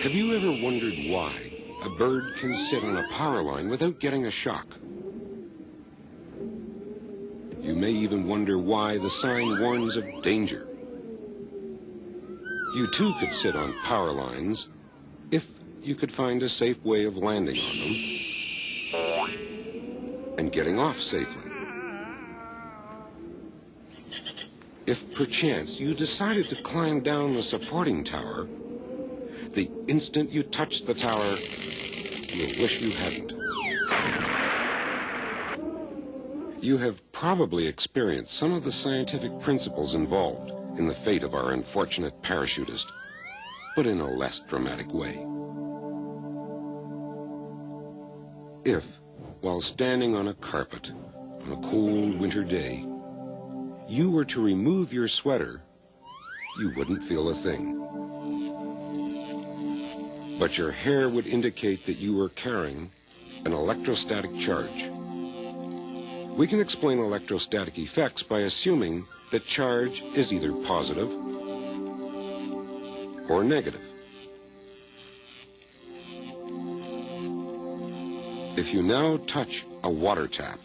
Have you ever wondered why a bird can sit on a power line without getting a shock? You may even wonder why the sign warns of danger. You too could sit on power lines if you could find a safe way of landing on them and getting off safely. If perchance you decided to climb down the supporting tower, the instant you touch the tower, you'll wish you hadn't. You have probably experienced some of the scientific principles involved in the fate of our unfortunate parachutist, but in a less dramatic way. If, while standing on a carpet on a cold winter day, you were to remove your sweater, you wouldn't feel a thing. But your hair would indicate that you were carrying an electrostatic charge. We can explain electrostatic effects by assuming that charge is either positive or negative. If you now touch a water tap,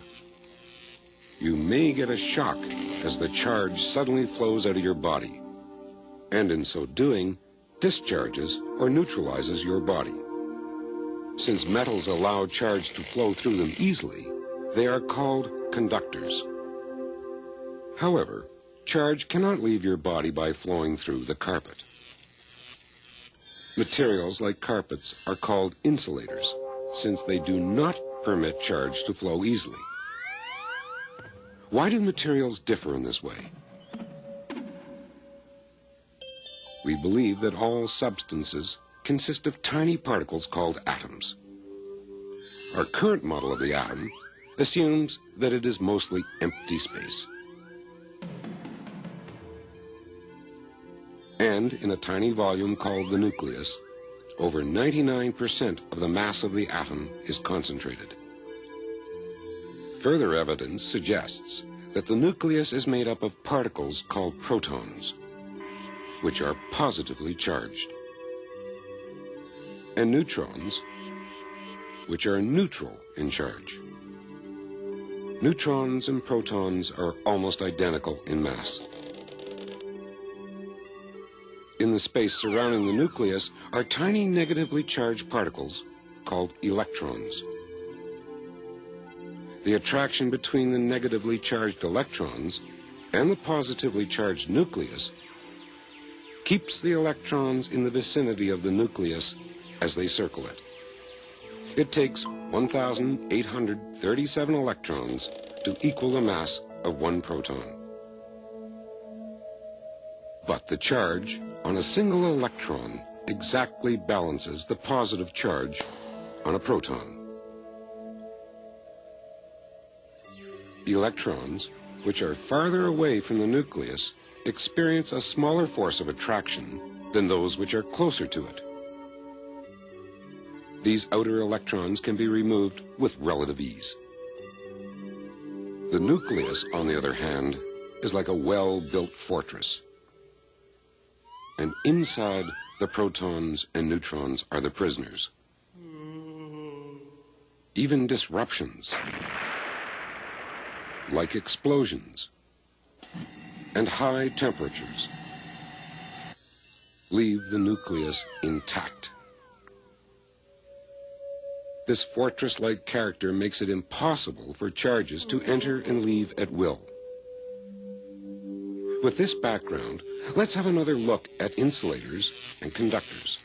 you may get a shock as the charge suddenly flows out of your body, and in so doing, discharges or neutralizes your body. Since metals allow charge to flow through them easily, they are called conductors. However, charge cannot leave your body by flowing through the carpet. Materials like carpets are called insulators, since they do not permit charge to flow easily. Why do materials differ in this way? We believe that all substances consist of tiny particles called atoms. Our current model of the atom assumes that it is mostly empty space. And in a tiny volume called the nucleus, over 99% of the mass of the atom is concentrated. Further evidence suggests that the nucleus is made up of particles called protons, which are positively charged, and neutrons, which are neutral in charge. Neutrons and protons are almost identical in mass. In the space surrounding the nucleus are tiny negatively charged particles called electrons. The attraction between the negatively charged electrons and the positively charged nucleus keeps the electrons in the vicinity of the nucleus as they circle it. It takes 1,837 electrons to equal the mass of one proton. But the charge on a single electron exactly balances the positive charge on a proton. Electrons, which are farther away from the nucleus, experience a smaller force of attraction than those which are closer to it. These outer electrons can be removed with relative ease. The nucleus, on the other hand, is like a well-built fortress. And inside, the protons and neutrons are the prisoners. Even disruptions, like explosions and high temperatures, leave the nucleus intact. This fortress-like character makes it impossible for charges to enter and leave at will. With this background, let's have another look at insulators and conductors.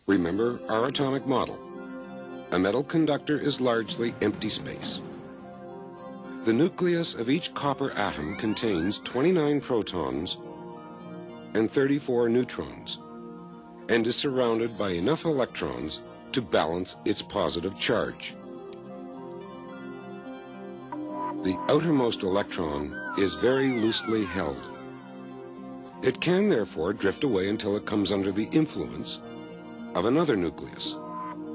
Remember our atomic model. A metal conductor is largely empty space. The nucleus of each copper atom contains 29 protons and 34 neutrons, and is surrounded by enough electrons to balance its positive charge. The outermost electron is very loosely held. It can therefore drift away until it comes under the influence of another nucleus.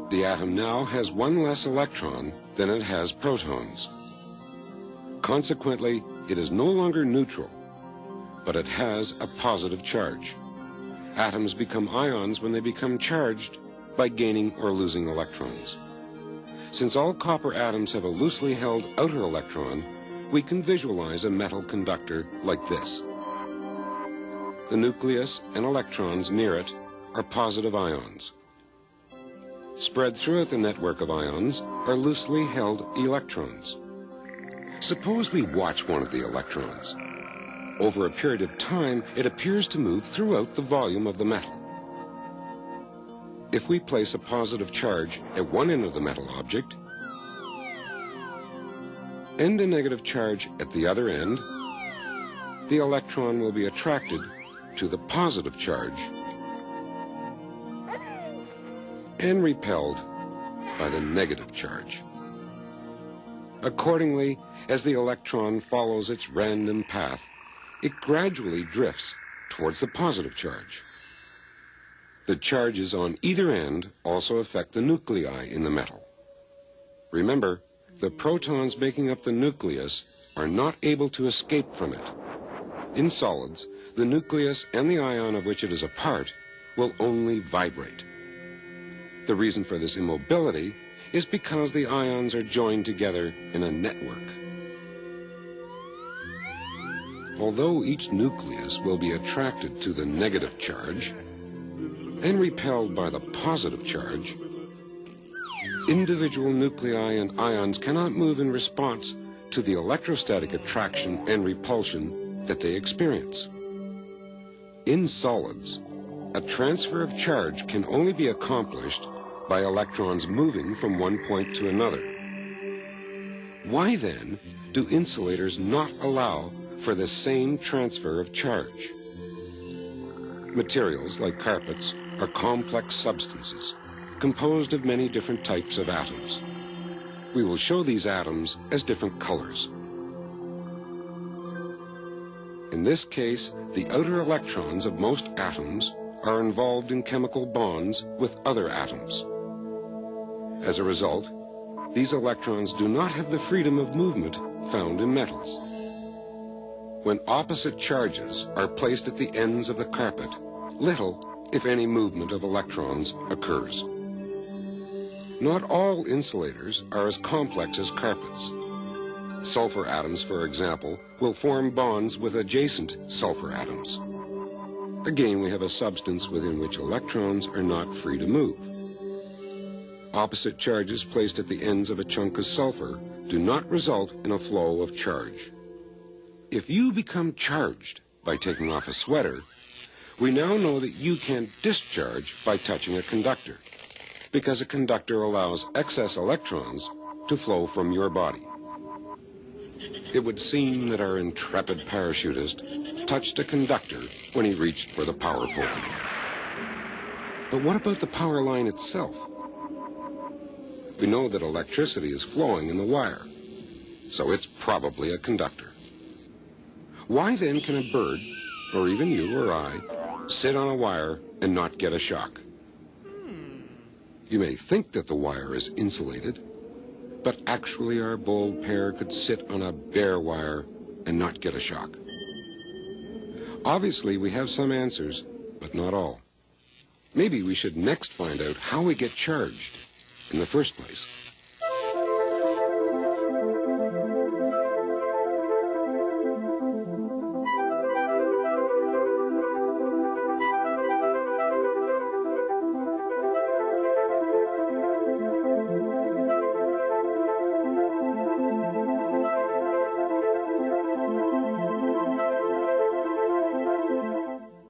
The atom now has one less electron than it has protons. Consequently, it is no longer neutral, but it has a positive charge. Atoms become ions when they become charged by gaining or losing electrons. Since all copper atoms have a loosely held outer electron, we can visualize a metal conductor like this. The nucleus and electrons near it are positive ions. Spread throughout the network of ions are loosely held electrons. Suppose we watch one of the electrons. Over a period of time, it appears to move throughout the volume of the metal. If we place a positive charge at one end of the metal object and a negative charge at the other end, the electron will be attracted to the positive charge and repelled by the negative charge. Accordingly, as the electron follows its random path, it gradually drifts towards the positive charge. The charges on either end also affect the nuclei in the metal. Remember, the protons making up the nucleus are not able to escape from it. In solids, the nucleus and the ion of which it is a part will only vibrate. The reason for this immobility is because the ions are joined together in a network. Although each nucleus will be attracted to the negative charge and repelled by the positive charge, individual nuclei and ions cannot move in response to the electrostatic attraction and repulsion that they experience. In solids, a transfer of charge can only be accomplished by electrons moving from one point to another. Why then do insulators not allow for the same transfer of charge? Materials like carpets are complex substances composed of many different types of atoms. We will show these atoms as different colors. In this case, the outer electrons of most atoms are involved in chemical bonds with other atoms. As a result, these electrons do not have the freedom of movement found in metals. When opposite charges are placed at the ends of the carpet, little, if any, movement of electrons occurs. Not all insulators are as complex as carpets. Sulfur atoms, for example, will form bonds with adjacent sulfur atoms. Again, we have a substance within which electrons are not free to move. Opposite charges placed at the ends of a chunk of sulfur do not result in a flow of charge. If you become charged by taking off a sweater, we now know that you can't discharge by touching a conductor, because a conductor allows excess electrons to flow from your body. It would seem that our intrepid parachutist touched a conductor when he reached for the power pole. But what about the power line itself? We know that electricity is flowing in the wire, so it's probably a conductor. Why then can a bird, or even you or I, sit on a wire and not get a shock? You may think that the wire is insulated, but actually our bold pair could sit on a bare wire and not get a shock. Obviously, we have some answers, but not all. Maybe we should next find out how we get charged in the first place.